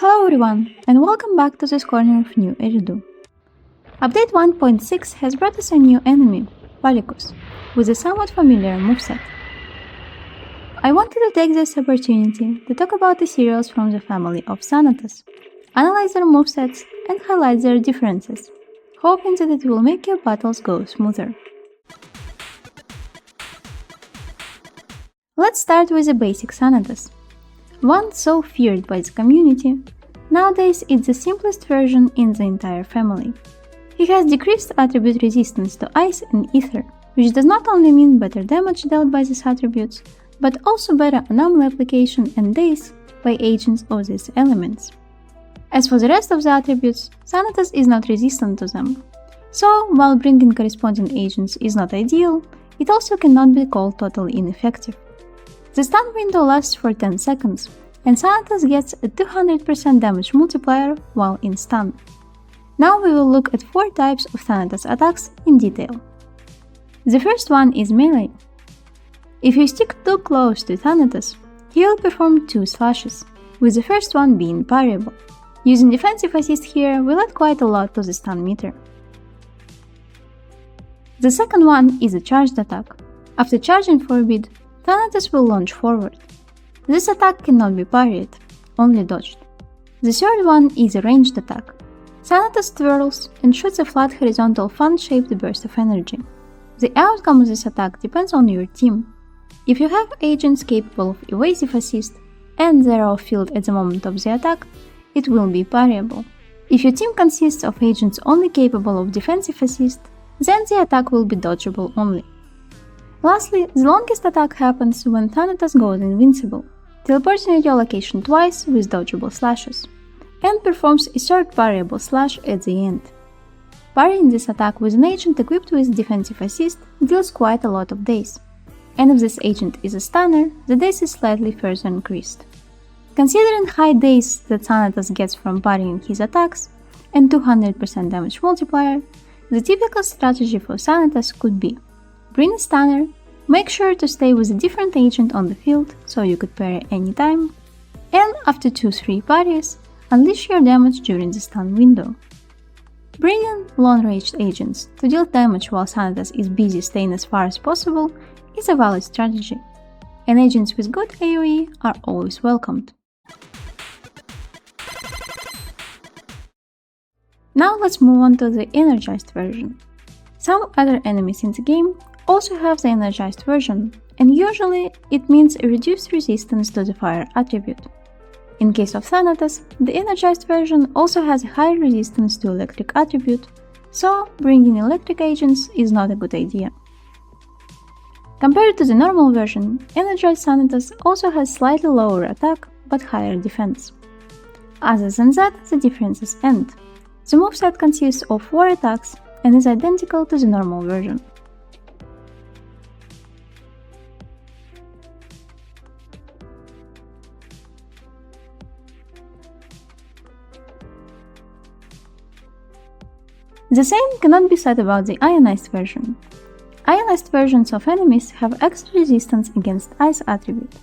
Hello everyone, and welcome back to this corner of new Eridu. Update 1.6 has brought us a new enemy, Palicus, with a somewhat familiar moveset. I wanted to take this opportunity to talk about the cereals from the family of Thanatos, analyze their movesets, and highlight their differences, hoping that it will make your battles go smoother. Let's start with the basic Thanatos. One so feared by the community, nowadays it's the simplest version in the entire family. He has decreased attribute resistance to ice and ether, which does not only mean better damage dealt by these attributes, but also better anomaly application and daze by agents of these elements. As for the rest of the attributes, Thanatos is not resistant to them. So, while bringing corresponding agents is not ideal, it also cannot be called totally ineffective. The stun window lasts for 10 seconds, and Thanatos gets a 200% damage multiplier while in stun. Now we will look at 4 types of Thanatos attacks in detail. The first one is melee. If you stick too close to Thanatos, he will perform 2 slashes, with the first one being parryable. Using defensive assist here will add quite a lot to the stun meter. The second one is a charged attack. After charging Forbid, Thanatos will launch forward. This attack cannot be parried, only dodged. The third one is a ranged attack. Thanatos twirls and shoots a flat horizontal fan-shaped burst of energy. The outcome of this attack depends on your team. If you have agents capable of evasive assist and they are off-field at the moment of the attack, it will be parryable. If your team consists of agents only capable of defensive assist, then the attack will be dodgeable only. Lastly, the longest attack happens when Thanatos goes invincible, teleporting at your location twice with dodgeable slashes, and performs a third parryable slash at the end. Parrying this attack with an agent equipped with defensive assist deals quite a lot of daze, and if this agent is a stunner, the daze is slightly further increased. Considering high daze that Thanatos gets from parrying his attacks, and 200% damage multiplier, the typical strategy for Thanatos could be: bring a stunner, make sure to stay with a different agent on the field so you could parry anytime, and after 2-3 parries, unleash your damage during the stun window. Bringing long-ranged agents to deal damage while Thanatos is busy staying as far as possible is a valid strategy, and agents with good AoE are always welcomed. Now let's move on to the Energized version. Some other enemies in the game also have the Energized version, and usually it means a reduced resistance to the fire attribute. In case of Thanatos, the Energized version also has a high resistance to electric attribute, so bringing electric agents is not a good idea. Compared to the normal version, Energized Thanatos also has slightly lower attack but higher defense. Other than that, the differences end. The moveset consists of 4 attacks and is identical to the normal version. The same cannot be said about the Ionized version. Ionized versions of enemies have extra resistance against Ice attribute.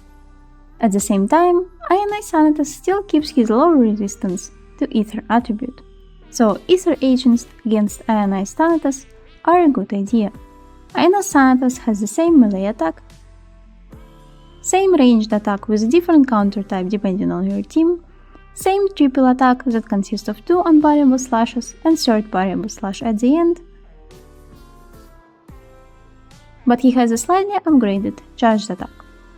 At the same time, Ionized Thanatos still keeps his lower resistance to Ether attribute, so Ether agents against Ionized Thanatos are a good idea. Ionized Thanatos has the same melee attack, same ranged attack with a different counter type depending on your team, same triple attack that consists of 2 unparryable slashes and third parryable slash at the end, but he has a slightly upgraded charged attack.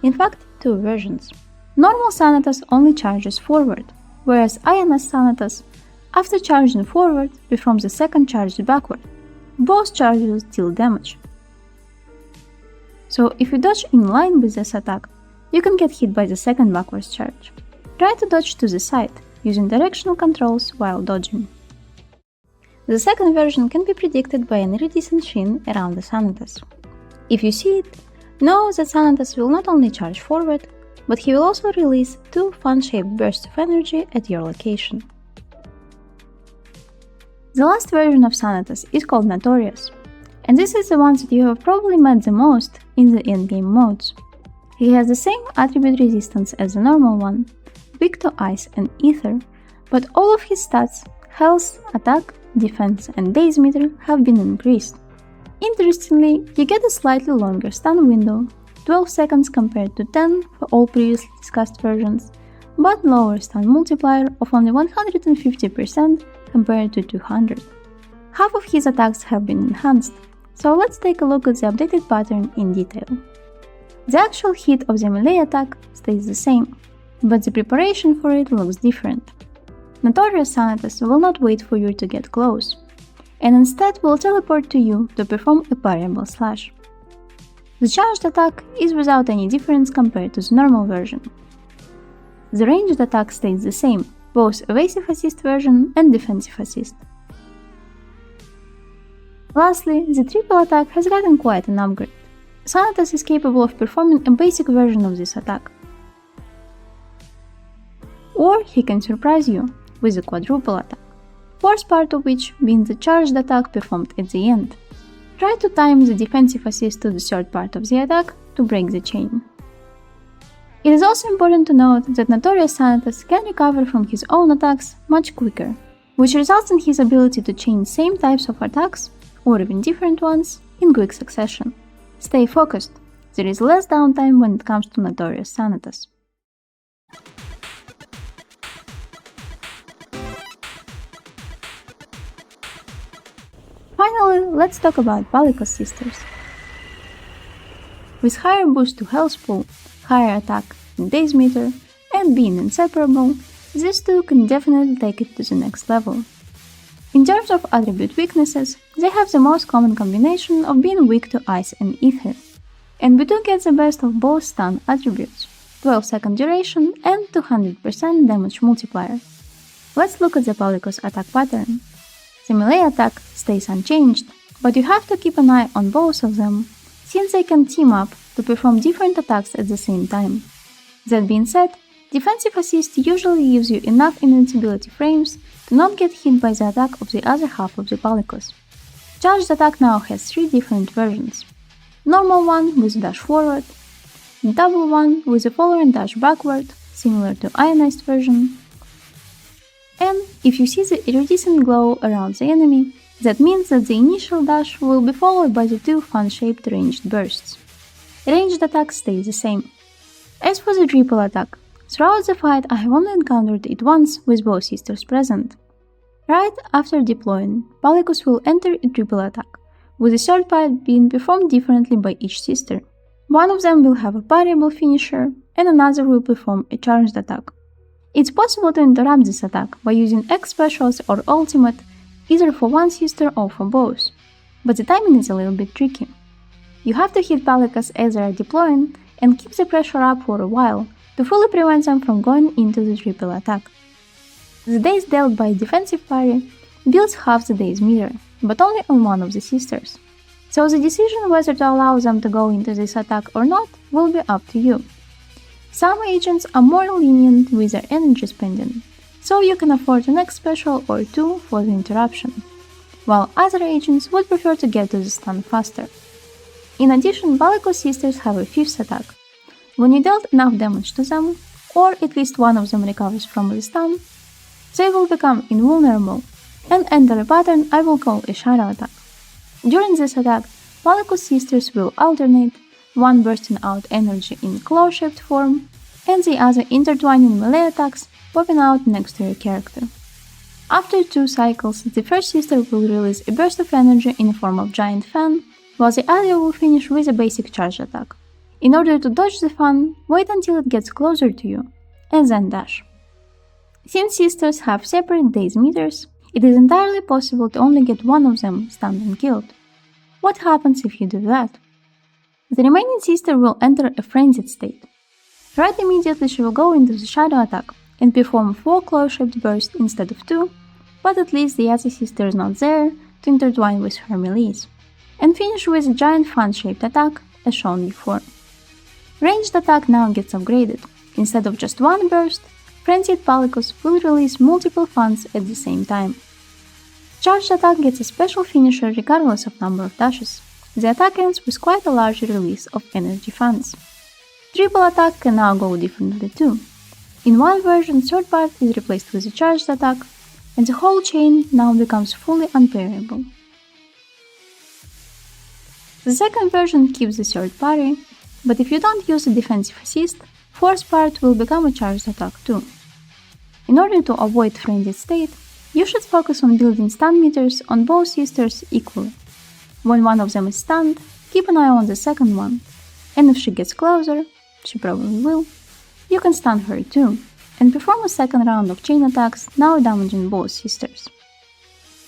In fact, 2 versions. Normal Thanatos only charges forward, whereas Ionized Thanatos, after charging forward, performs a second charge backward. Both charges deal damage. So if you dodge in line with this attack, you can get hit by the second backwards charge. Try to dodge to the side, using directional controls while dodging. The second version can be predicted by an iridescent sheen around the Thanatos. If you see it, know that Thanatos will not only charge forward, but he will also release 2 fan-shaped bursts of energy at your location. The last version of Thanatos is called Notorious, and this is the one that you have probably met the most in the endgame modes. He has the same attribute resistance as the normal one, weak to ice and ether, but all of his stats, health, attack, defense, and days meter have been increased. Interestingly, you get a slightly longer stun window, 12 seconds compared to 10 for all previously discussed versions, but lower stun multiplier of only 150% compared to 200. Half of his attacks have been enhanced, so let's take a look at the updated pattern in detail. The actual hit of the melee attack stays the same, but the preparation for it looks different. Notorious Thanatos will not wait for you to get close, and instead will teleport to you to perform a variable slash. The charged attack is without any difference compared to the normal version. The ranged attack stays the same, both evasive assist version and defensive assist. Lastly, the triple attack has gotten quite an upgrade. Thanatos is capable of performing a basic version of this attack. Or he can surprise you with a quadruple attack, fourth part of which being the charged attack performed at the end. Try to time the defensive assist to the third part of the attack to break the chain. It is also important to note that Notorious Thanatos can recover from his own attacks much quicker, which results in his ability to chain same types of attacks, or even different ones, in quick succession. Stay focused, there is less downtime when it comes to Notorious Thanatos. Finally, let's talk about Palicus sisters. With higher boost to health pool, higher attack and days meter, and being inseparable, these two can definitely take it to the next level. In terms of attribute weaknesses, they have the most common combination of being weak to ice and ether, and we do get the best of both stun attributes, 12 second duration and 200% damage multiplier. Let's look at the Palicus attack pattern. The melee attack stays unchanged, but you have to keep an eye on both of them, since they can team up to perform different attacks at the same time. That being said, defensive assist usually gives you enough invincibility frames to not get hit by the attack of the other half of the Palicus. Charged attack now has 3 different versions. Normal one with dash forward, double one with a follow and dash backward, similar to Ionized version, and if you see the iridescent glow around the enemy, that means that the initial dash will be followed by the 2 fan-shaped ranged bursts. Ranged attack stays the same. As for the triple attack, throughout the fight I have only encountered it once with both sisters present. Right after deploying, Palicus will enter a triple attack, with the third part being performed differently by each sister. One of them will have a variable finisher, and another will perform a charged attack. It's possible to interrupt this attack by using X specials or ultimate, either for one sister or for both, but the timing is a little bit tricky. You have to hit Palicus as they are deploying and keep the pressure up for a while to fully prevent them from going into the triple attack. The days dealt by a defensive parry builds half the days meter, but only on one of the sisters. So the decision whether to allow them to go into this attack or not will be up to you. Some agents are more lenient with their energy spending, so you can afford an X special or 2 for the interruption, while other agents would prefer to get to the stun faster. In addition, Palicus sisters have a 5th attack. When you dealt enough damage to them, or at least one of them recovers from the stun, they will become invulnerable and enter a pattern I will call a shadow attack. During this attack, Palicus sisters will alternate, one bursting out energy in claw-shaped form, and the other intertwining melee attacks popping out next to your character. After 2 cycles, the first sister will release a burst of energy in the form of giant fan, while the other will finish with a basic charge attack. In order to dodge the fan, wait until it gets closer to you, and then dash. Since sisters have separate days meters, it is entirely possible to only get one of them stunned and killed. What happens if you do that? The remaining sister will enter a frenzied state. Right immediately she will go into the shadow attack and perform 4 claw-shaped bursts instead of 2, but at least the other sister is not there to intertwine with her melees, and finish with a giant fan-shaped attack as shown before. Ranged attack now gets upgraded. Instead of just 1 burst, frenzied Palicus will release multiple fans at the same time. Charged attack gets a special finisher regardless of number of dashes. The attack ends with quite a large release of energy fans. Triple attack can now go differently too. In one version, third part is replaced with a charged attack, and the whole chain now becomes fully unparryable. The second version keeps the third parry, but if you don't use a defensive assist, fourth part will become a charged attack too. In order to avoid frenzied state, you should focus on building stun meters on both sisters equally. When one of them is stunned, keep an eye on the second one, and if she gets closer, she probably will, you can stun her too, and perform a second round of chain attacks, now damaging both sisters.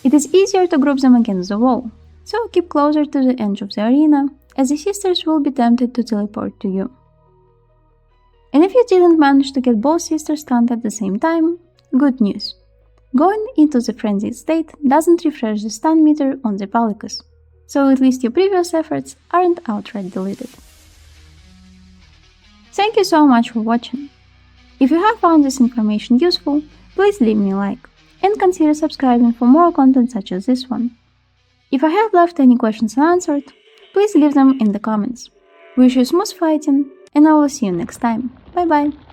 It is easier to group them against the wall, so keep closer to the edge of the arena, as the sisters will be tempted to teleport to you. And if you didn't manage to get both sisters stunned at the same time, good news. Going into the frenzied state doesn't refresh the stun meter on the Palicus, so at least your previous efforts aren't outright deleted. Thank you so much for watching. If you have found this information useful, please leave me a like, and consider subscribing for more content such as this one. If I have left any questions unanswered, please leave them in the comments. Wish you smooth fighting, and I will see you next time. Bye bye!